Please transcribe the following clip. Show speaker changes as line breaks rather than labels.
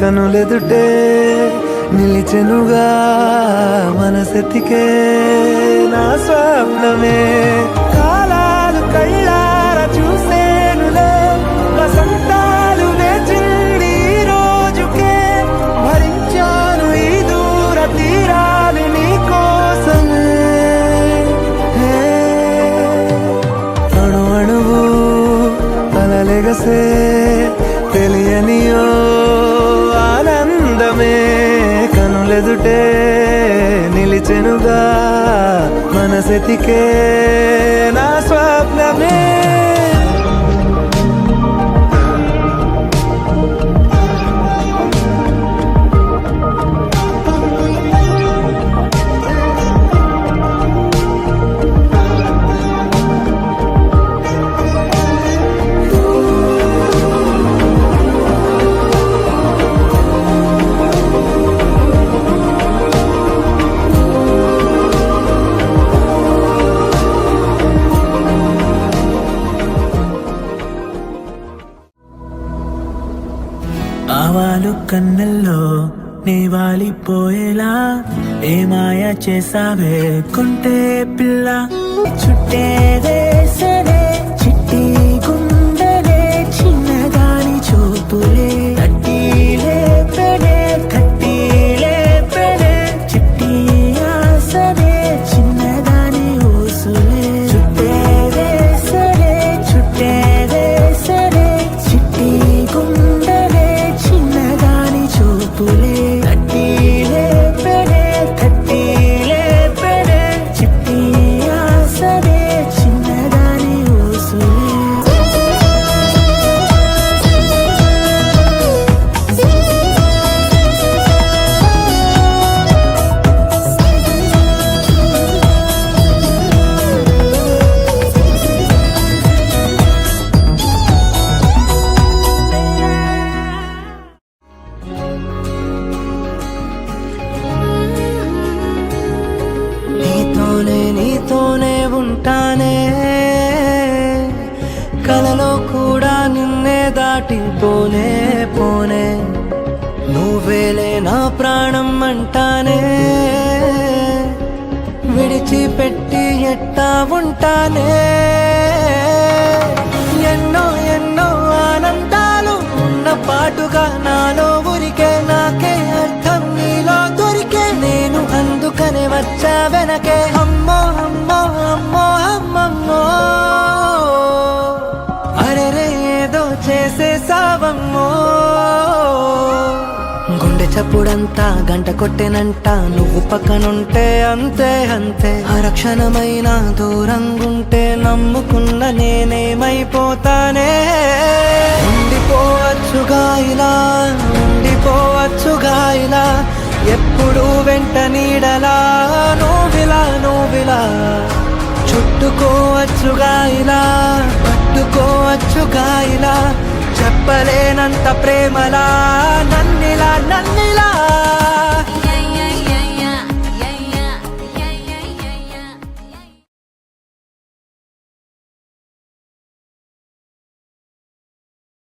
కనులెదుటే నిలిచెనుగా మనసెతికే నా స్వప్నమే కాలాలు కళ్ళార చూసేనులే వసంతాలు వేచింది రోజుకే భరించాను ఈ దూర తీరాలు నీ కోసమే అణు అణువు అలలెగసే తెలియనియో ఆనందమే కనులెదుటే నిలిచెనుగా మనసెతికే నా స్వప్నమే
ఆవాలు కన్నెల్లో నీ వాలిపోయేలా ఏ మాయ చేసావే కొంటే పిల్ల చుట్టేదే సరే చిట్టి గుండెలే చిన్నదాని చూపులే తట్టిలే పెడే కట్టిలే పెడే చిట్టి ఆసరే చిన్నదాని ఊసులే చుట్టేదే సరే చుట్టేదే సరే చిట్టి గుండెలే చిన్నదాని చూపులే తట్టిలే పెడే కట్టిలే పెడే చిట్టి ఆసరే చిన్నదాని ఊసులే నీతోనే ఉంటానే కలలో కూడా నిన్నే దాటిపోనే పోనే నువ్వేలే నా ప్రాణం అంటానే విడిచిపెట్టి ఎట్టా ఉంటానే ఎన్నో ఎన్నో ఆనందాలు ఉన్న పాటుగా నాలో ఊరికే నాకే అర్థం నీలో దొరికే నేను అందుకనే వచ్చా వెనకే అమ్మో అమ్మో అమ్మో అమ్మమ్మో అరెరే ఏదో చేసేసావమ్మో గుండె చప్పుడంతా గంట కొట్టెనంట నువ్వు పక్కనుంటే అంతే అంతే అరక్షణమైన దూరంగుంటే నమ్ముకున్న నేనేమైపోతానే ఉండిపోవచ్చుగా ఇలా ఉండిపోవచ్చుగా ఇలా ఎప్పుడు వెంట నీడలా నువ్విలా చుట్టుకోవచ్చుగా ఇలా పట్టుకోవచ్చుగా ఇలా చెప్పలేనంత ప్రేమలా నన్నిలా